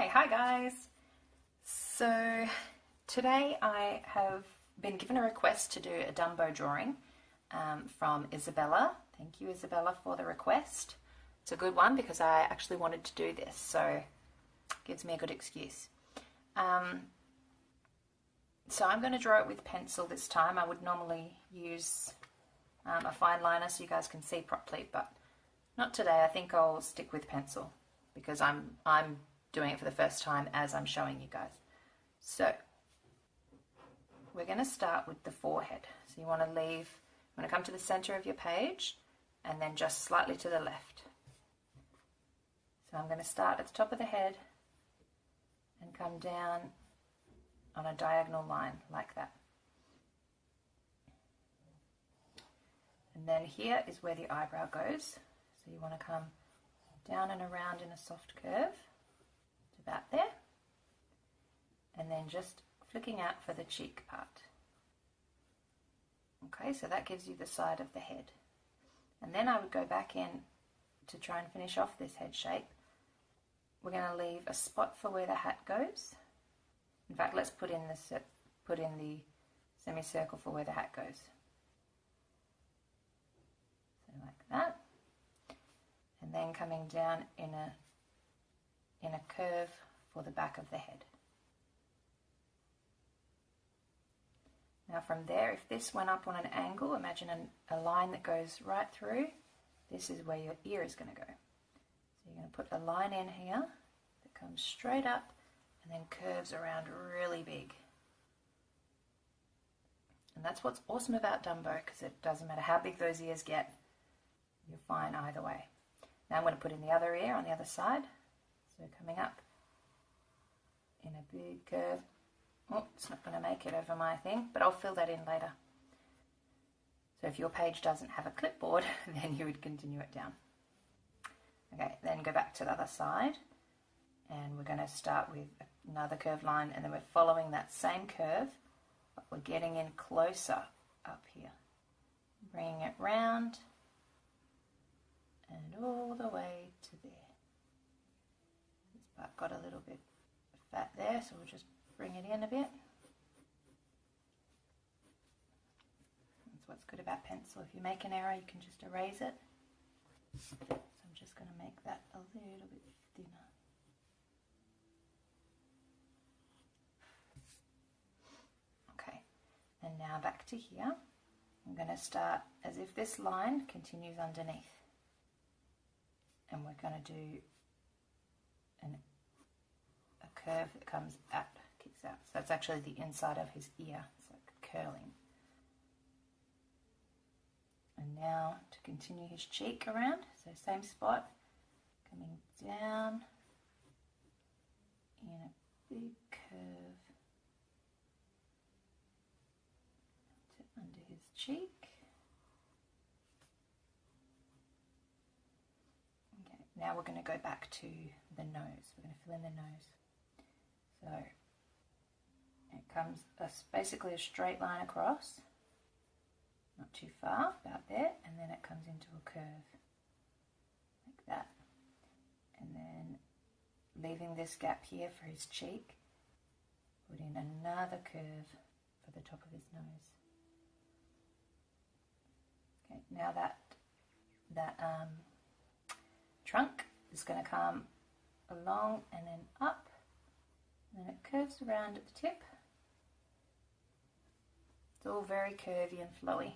Okay, hi guys. So today I have been given a request to do a Dumbo drawing from Isabella. Thank you, Isabella, for the request. It's a good one because I actually wanted to do this, so it gives me a good excuse. So I'm going to draw it with pencil this time. I would normally use a fine liner so you guys can see properly, but not today. I think I'll stick with pencil because I'm doing it for the first time as I'm showing you guys. So we're going to start with the forehead. So you want to come to the center of your page and then just slightly to the left. So I'm going to start at the top of the head and come down on a diagonal line like that. And then here is where the eyebrow goes. So you want to come down and around in a soft curve to about there. And then just flicking out for the cheek part. Okay, so that gives you the side of the head. And then I would go back in to try and finish off this head shape. We're going to leave a spot for where the hat goes. In fact, let's put in the semicircle for where the hat goes. So like that. And then coming down in a curve for the back of the head. Now from there, if this went up on an angle, imagine a line that goes right through. This is where your ear is going to go. So you're going to put a line in here that comes straight up and then curves around really big. And that's what's awesome about Dumbo, because it doesn't matter how big those ears get, you're fine either way. Now I'm going to put in the other ear on the other side. So coming up in a big curve. Oh, it's not going to make it over my thing, but I'll fill that in later. So if your page doesn't have a clipboard, then you would continue it down. Okay, then go back to the other side. And we're going to start with another curved line, and then we're following that same curve, but we're getting in closer up here. Bringing it round and all the way to there. This part got a little bit fat there, so we'll just bring it in a bit. That's what's good about pencil. If you make an error, you can just erase it. So I'm just going to make that a little bit thinner. Okay, and now back to here. I'm going to start as if this line continues underneath. And we're going to do a curve that comes out, kicks out. So that's actually the inside of his ear. It's like curling. And now to continue his cheek around, so same spot, coming down in a big curve to under his cheek. Now we're going to go back to the nose. We're going to fill in the nose. So it comes basically a straight line across, not too far, about there, and then it comes into a curve like that. And then leaving this gap here for his cheek, put in another curve for the top of his nose. Okay, now that trunk is going to come along and then up, and then it curves around at the tip. It's all very curvy and flowy.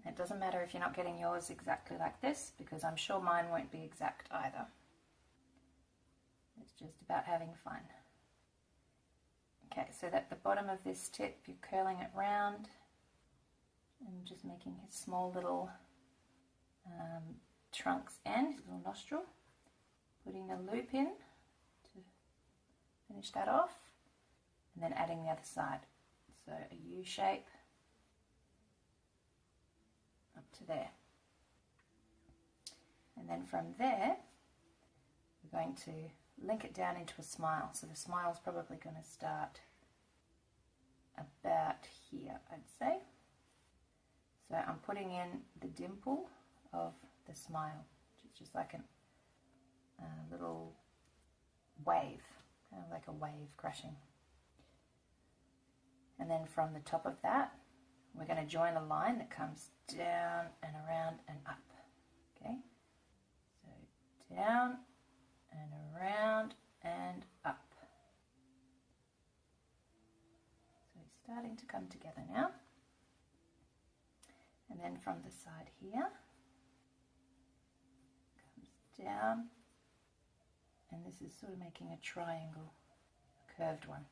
It doesn't matter if you're not getting yours exactly like this, because I'm sure mine won't be exact either. It's just about having fun. Okay, so at the bottom of this tip, you're curling it round and just making his small little trunk's end, his little nostril, putting a loop in to finish that off, and then adding the other side. So a U shape up to there. And then from there, we're going to link it down into a smile. So the smile is probably going to start about here, I'd say. So I'm putting in the dimple of the smile, which is just like a little wave, kind of like a wave crashing. And then from the top of that, we're going to join a line that comes down and around and up. Okay, so down and around and up. So it's starting to come together now. And then from the side here, comes down, and this is sort of making a triangle, a curved one.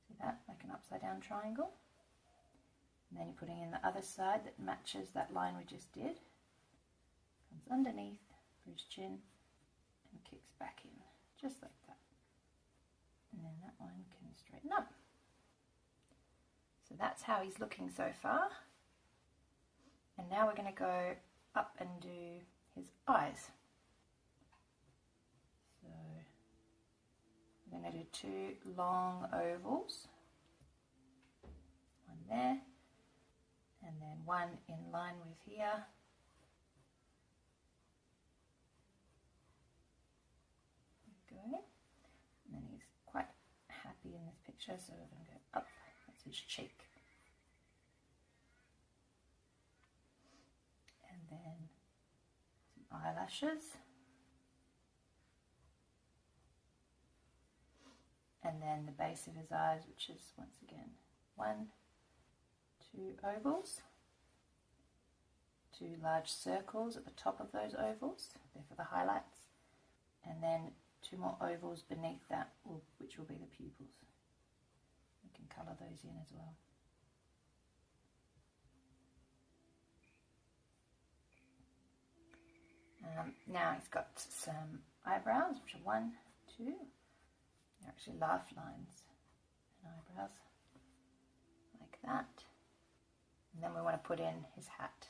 See that, like an upside down triangle? And then you're putting in the other side that matches that line we just did. Comes underneath for his chin and kicks back in, just like that. And then that one can straighten up. So that's how he's looking so far. And now we're going to go up and do his eyes. So we're going to do 2 long ovals. One there, and then one in line with here. There we go. And then he's quite happy in this picture, so we're going to go up. That's his cheek. And then some eyelashes. And then the base of his eyes, which is once again 1, 2 ovals, 2 large circles at the top of those ovals, they're for the highlights, and then 2 more ovals beneath that, which will be the pupils. You can colour those in as well. Now he's got some eyebrows, which are 1, 2. They're actually laugh lines and eyebrows, like that. And then we want to put in his hat,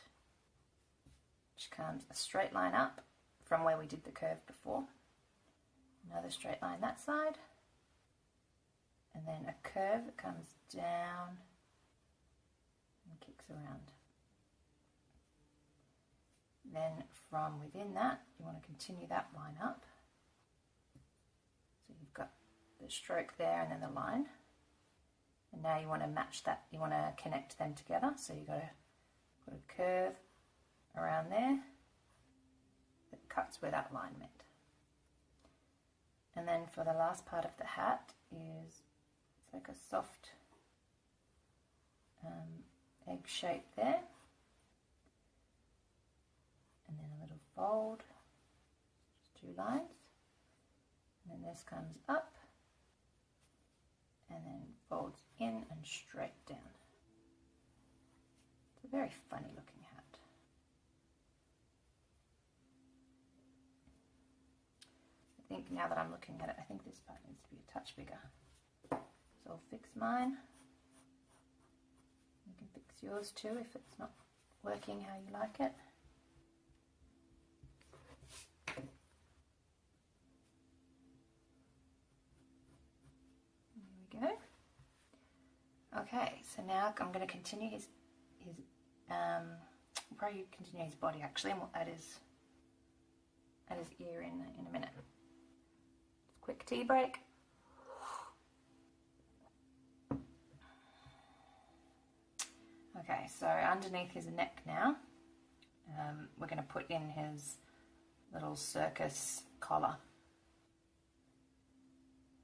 which comes a straight line up from where we did the curve before. Another straight line that side, and then a curve that comes down and kicks around. Then from within that, you want to continue that line up. So you've got the stroke there and then the line. And now you want to match that, you want to connect them together. So you've got to put a curve around there that cuts where that line met. And then for the last part of the hat is, it's like a soft egg shape there. And then a little fold, just 2 lines. And then this comes up and then folds in and straight down. It's a very funny looking hat. I think now that I'm looking at it, I think this part needs to be a touch bigger. So I'll fix mine. You can fix yours too if it's not working how you like it. There we go. Okay, so now I'm going to continue his probably continue his body actually, and we'll add his ear in a minute. Quick tea break. Okay, so underneath his neck now, we're going to put in his little circus collar.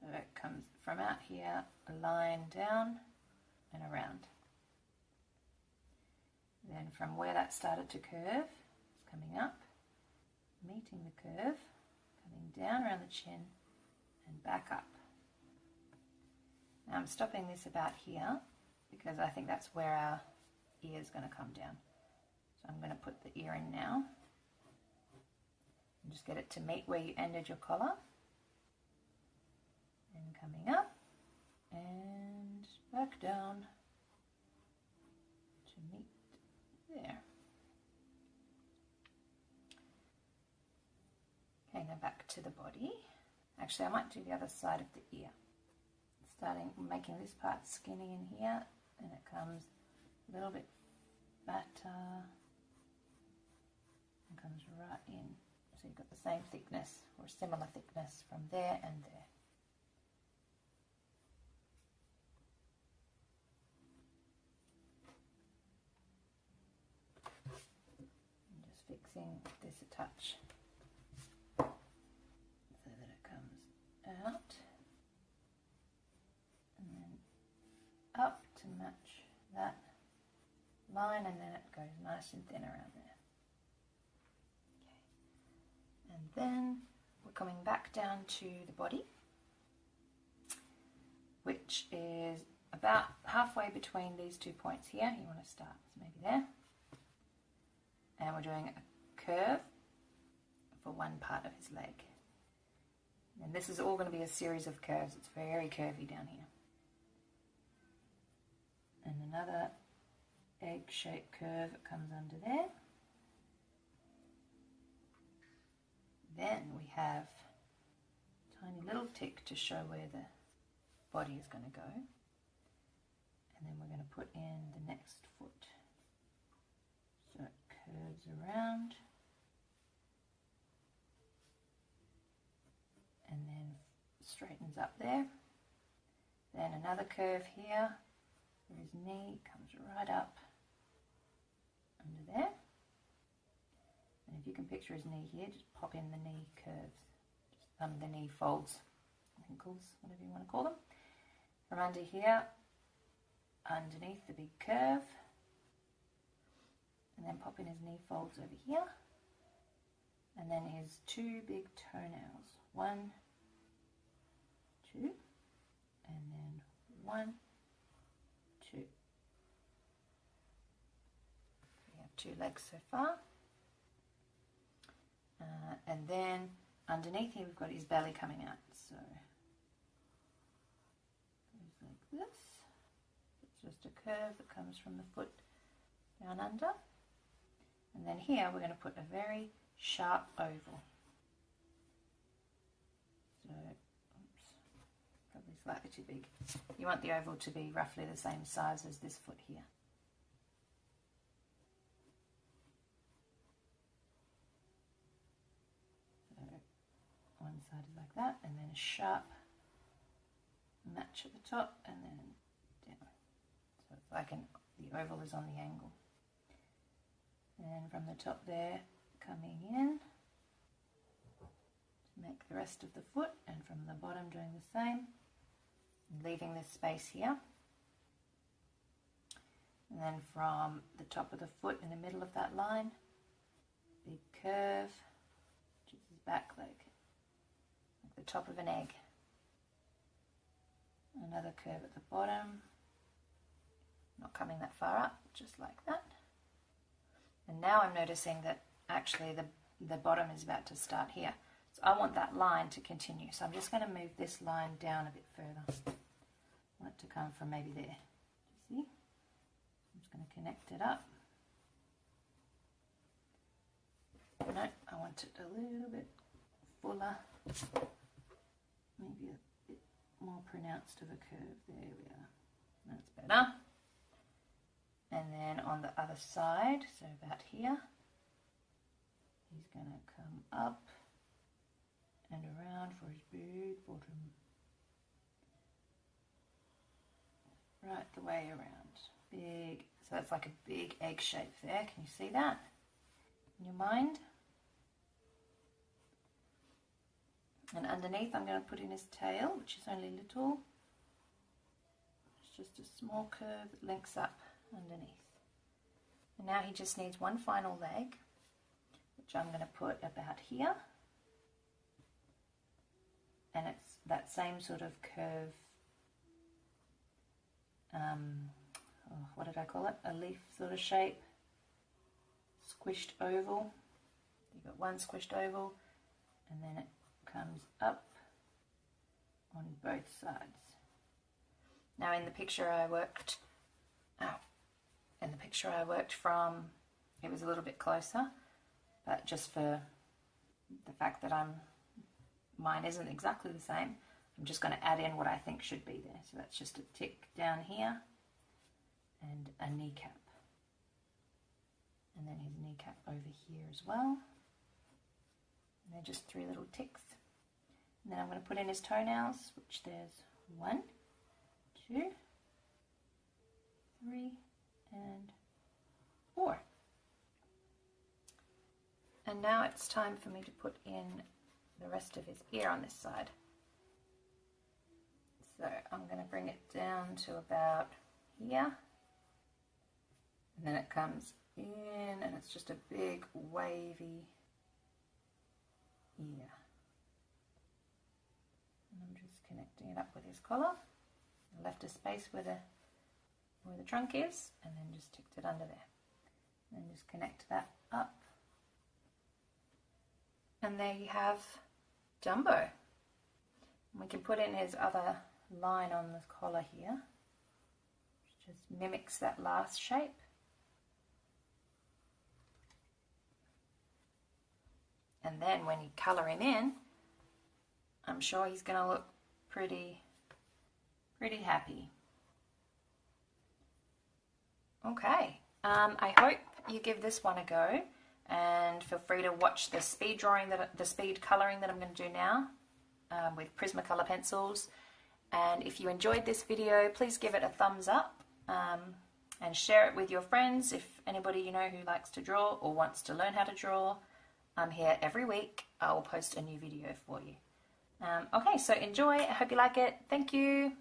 So it comes from out here, a line down and around. Then from where that started to curve, it's coming up, meeting the curve, coming down around the chin and back up. Now I'm stopping this about here because I think that's where our ear is going to come down. So I'm going to put the ear in now and just get it to meet where you ended your collar. And coming up and back down to meet there. Okay, now back to the body. Actually, I might do the other side of the ear. Starting, making this part skinny in here, and it comes a little bit fatter and comes right in. So you've got the same thickness or similar thickness from there and there. flexing this a touch so that it comes out and then up to match that line, and then it goes nice and thin around there. Okay. And then we're coming back down to the body, which is about halfway between these 2 points here. You want to start maybe there. And we're doing a curve for one part of his leg. And this is all going to be a series of curves. It's very curvy down here. And another egg-shaped curve comes under there. Then we have a tiny little tick to show where the body is going to go. And then we're going to put in the next foot. So it curves around. And then straightens up there. Then another curve here where his knee comes right up under there. And if you can picture his knee here, just pop in the knee curves, just the knee folds, wrinkles, whatever you want to call them. From under here, underneath the big curve, and then pop in his knee folds over here, and then his 2 big toenails, 1, 2, and then 1, 2. We have 2 legs so far. And then underneath here we've got his belly coming out, so goes like this. It's just a curve that comes from the foot down under, and then here we're going to put a very sharp oval. So, oops, probably slightly too big. You want the oval to be roughly the same size as this foot here. One side is like that, and then a sharp match at the top, and then down. So it's like the oval is on the angle. And from the top there, coming in to make the rest of the foot, and from the bottom doing the same, and leaving this space here. And then from the top of the foot in the middle of that line, big curve, which is his back leg. The top of an egg. Another curve at the bottom, not coming that far up, just like that. And now I'm noticing that actually the bottom is about to start here. So I want that line to continue. So I'm just going to move this line down a bit further. I want it to come from maybe there. Do you see? I'm just going to connect it up. No, I want it a little bit fuller. Maybe a bit more pronounced of a curve. There we are. That's better. And then on the other side, so about here, he's going to come up and around for his big bottom. Right the way around. Big. So that's like a big egg shape there. Can you see that in your mind? And underneath I'm going to put in his tail, which is only little. It's just a small curve that links up underneath. And now he just needs one final leg, which I'm going to put about here. And it's that same sort of curve, what did I call it? A leaf sort of shape, squished oval. You've got one squished oval, and then it comes up on both sides. Now in the picture I worked from, it was a little bit closer, but just for the fact that mine isn't exactly the same, I'm just going to add in what I think should be there. So that's just a tick down here and a kneecap, and then his kneecap over here as well. And they're just 3 little ticks. And then I'm going to put in his toenails, which there's 1, 2, 3, and 4. And now it's time for me to put in the rest of his ear on this side. So I'm going to bring it down to about here. And then it comes in and it's just a big wavy ear. And I'm just connecting it up with his collar. I left a space where the trunk is and then just ticked it under there. And then just connect that up. And there you have Dumbo. And we can put in his other line on the collar here, which just mimics that last shape. And then when you colour him in, I'm sure he's going to look pretty happy. Okay, I hope you give this one a go, and feel free to watch the speed colouring that I'm going to do now with Prismacolor pencils. And if you enjoyed this video, please give it a thumbs up and share it with your friends. If anybody you know who likes to draw or wants to learn how to draw, I'm here every week. I will post a new video for you. Okay, so enjoy. I hope you like it. Thank you.